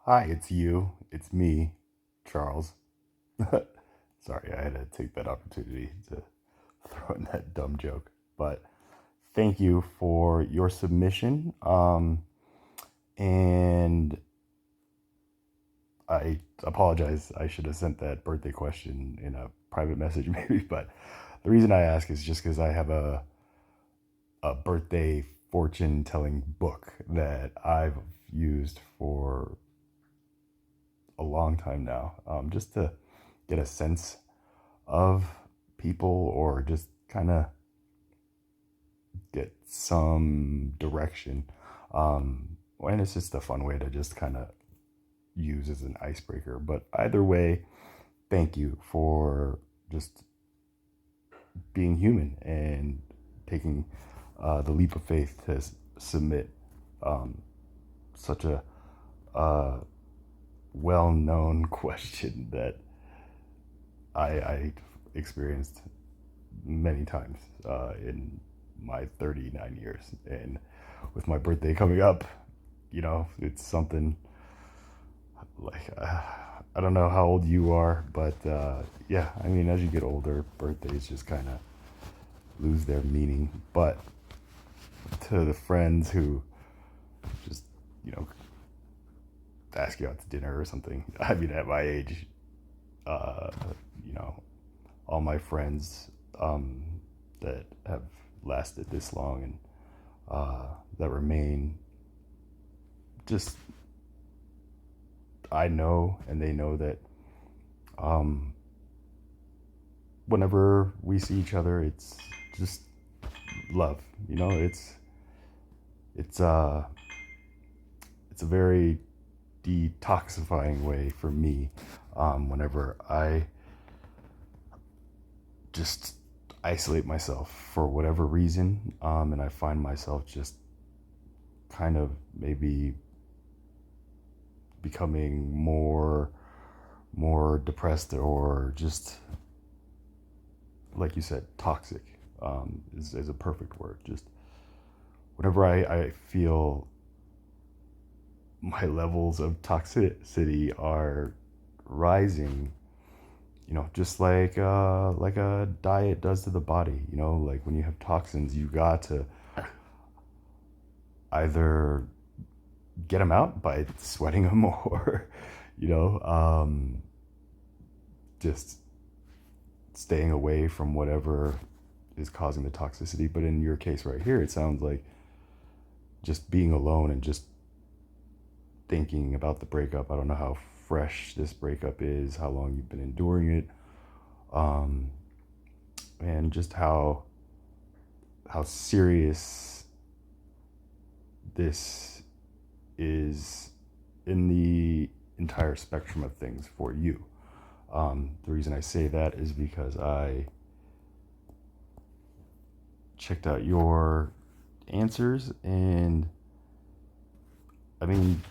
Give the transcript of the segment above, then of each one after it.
Hi, it's you. It's me, Charles. Sorry, I had to take that opportunity to throw in that dumb joke. But thank you for your submission. And I apologize. I should have sent that birthday question in a private message, maybe. But the reason I ask is just because I have a birthday fortune telling book that I've used for a long time now, just to get a sense of people or just kind of get some direction. And it's just a fun way to just kind of use as an icebreaker. But either way, thank you for just being human and taking the leap of faith to submit such a well known question that I experienced many times in my 39 years. And with my birthday coming up, it's something like, I don't know how old you are, but yeah, I mean, as you get older, birthdays just kind of lose their meaning. But to the friends who just, you know, ask you out to dinner or something, I mean, at my age, uh, you know, all my friends that have lasted this long and that remain, just I know and they know that um, whenever we see each other, it's just love. It's it's a very detoxifying way for me. Whenever I just isolate myself for whatever reason, and I find myself just kind of maybe becoming more depressed or just like you said, toxic, is a perfect word. Just whenever I feel my levels of toxicity are rising, just like a diet does to the body. Like when you have toxins, you got to either get them out by sweating them or, you know, um, just staying away from whatever is causing the toxicity. But in your case right here, it sounds like just being alone and just thinking about the breakup. I don't know how fresh this breakup is, how long you've been enduring it, um, and just how serious this is in the entire spectrum of things for you. The reason I say that is because I checked out your answers, and I mean,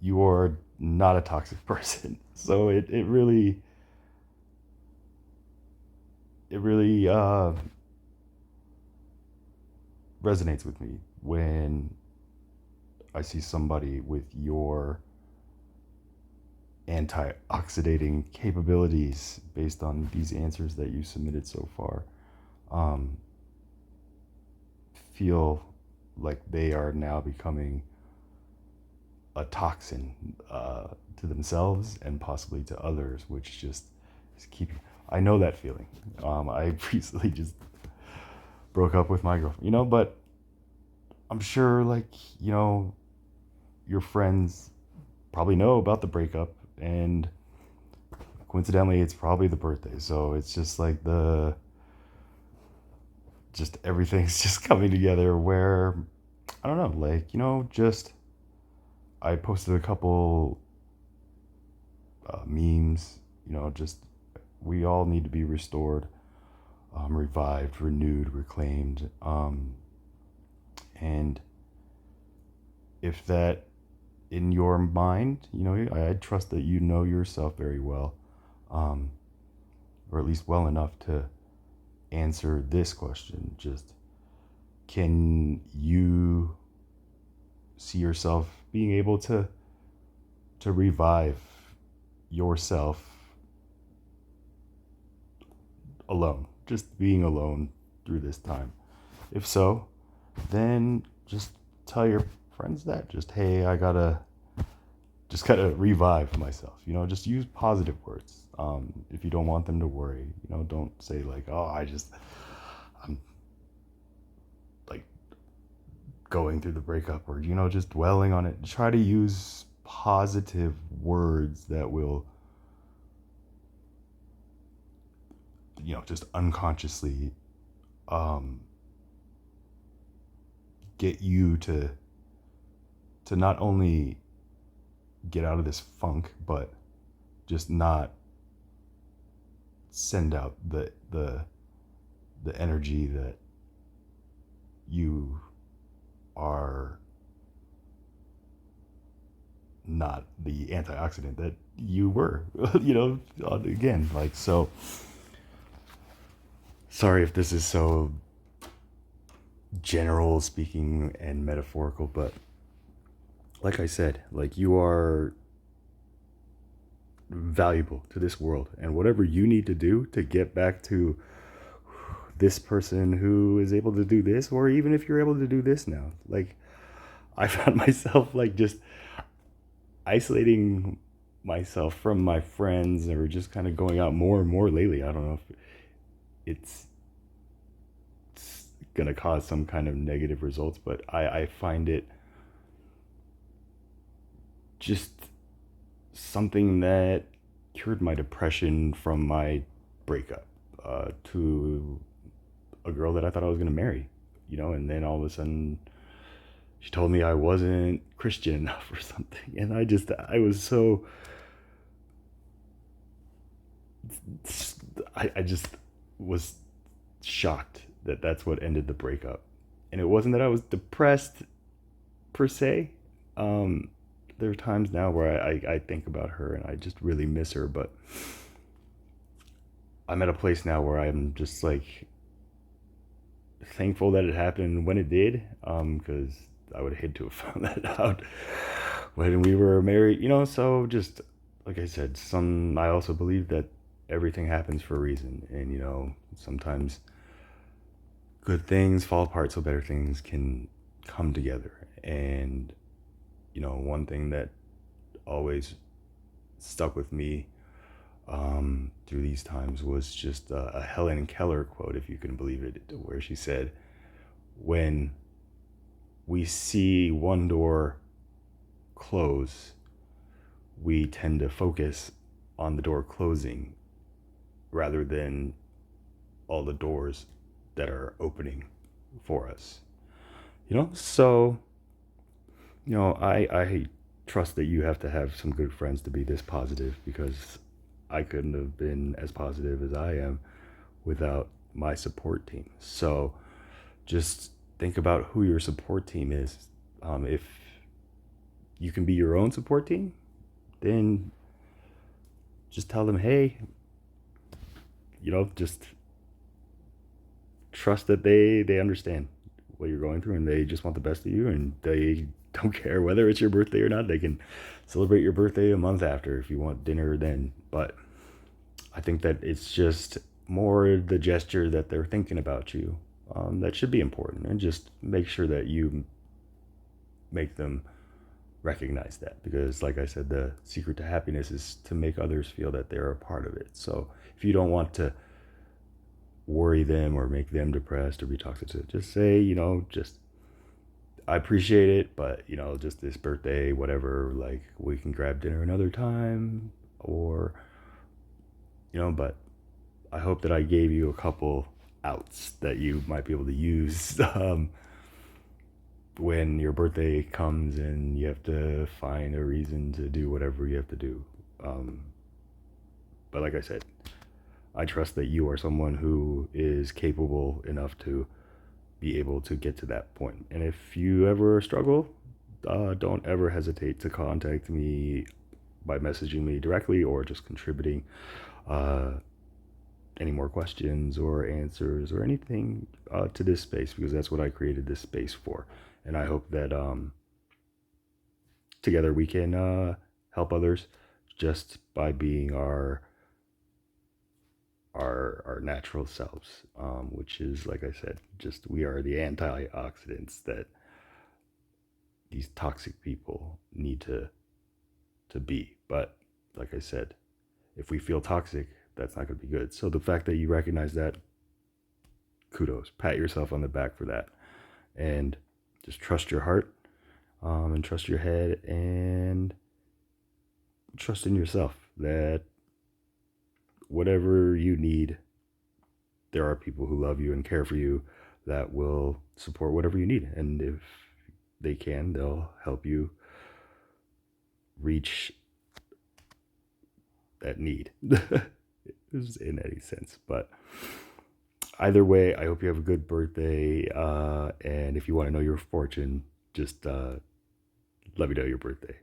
you are not a toxic person. So it really resonates with me when I see somebody with your antioxidating capabilities based on these answers that you submitted so far. Um, feel like they are now becoming a toxin to themselves and possibly to others, which just is keeping. I know that feeling. I recently just broke up with my girlfriend, but I'm sure, like, your friends probably know about the breakup, and coincidentally, it's probably the birthday. So it's just like just everything's just coming together where, I don't know, like, just I posted a couple memes, just we all need to be restored, revived, renewed, reclaimed. And if that in your mind, I trust that you know yourself very well, um, or at least well enough to answer this question. Just can you see yourself being able to to revive yourself alone, just being alone through this time? If so, then just tell your friends that. Just, hey, I gotta revive myself. Just use positive words. If you don't want them to worry, don't say like, oh, I'm like going through the breakup, or just dwelling on it. Try to use positive words that will, just unconsciously um, get you to not only get out of this funk, but just not send out the energy that you are not the antioxidant that you were. Again, like, so sorry if this is so general speaking and metaphorical, but like I said, like, you are valuable to this world, and whatever you need to do to get back to this person who is able to do this, or even if you're able to do this now, like, I found myself like just isolating myself from my friends, or just kind of going out more and more lately. I don't know if it's gonna cause some kind of negative results, but I find it just something that cured my depression from my breakup, to a girl that I thought I was gonna marry, and then all of a sudden she told me I wasn't Christian enough or something, and I was so, I just was shocked that that's what ended the breakup. And it wasn't that I was depressed per se. There are times now where I think about her and I just really miss her, but I'm at a place now where I'm just like thankful that it happened when it did, because I would hate to have found that out when we were married, so just like I said, I also believe that everything happens for a reason, and sometimes good things fall apart so better things can come together. And one thing that always stuck with me through these times was just a Helen Keller quote, if you can believe it, where she said, when we see one door close, we tend to focus on the door closing rather than all the doors that are opening for us. So I trust that you have to have some good friends to be this positive, because I couldn't have been as positive as I am without my support team. So just think about who your support team is. If you can be your own support team, then just tell them, hey, just trust that they understand what you're going through, and they just want the best of you, and they don't care whether it's your birthday or not. They can celebrate your birthday a month after if you want dinner then. But I think that it's just more the gesture that they're thinking about you, that should be important, and just make sure that you make them recognize that, because like I said, the secret to happiness is to make others feel that they're a part of it. So if you don't want to worry them or make them depressed or be toxic to it, just say, just, I appreciate it, but just this birthday, whatever, like, we can grab dinner another time, or but I hope that I gave you a couple outs that you might be able to use when your birthday comes and you have to find a reason to do whatever you have to do. But like I said, I trust that you are someone who is capable enough to be able to get to that point. And if you ever struggle, don't ever hesitate to contact me by messaging me directly, or just contributing any more questions or answers or anything to this space, because that's what I created this space for. And I hope that together we can help others just by being our natural selves, which is, like I said, just we are the antioxidants that these toxic people need to be. But like I said, if we feel toxic, that's not going to be good. So the fact that you recognize that, kudos, pat yourself on the back for that, and just trust your heart, and trust your head, and trust in yourself that whatever you need, there are people who love you and care for you that will support whatever you need. And if they can, they'll help you reach that need in any sense. But either way, I hope you have a good birthday. And if you want to know your fortune, just let me know your birthday.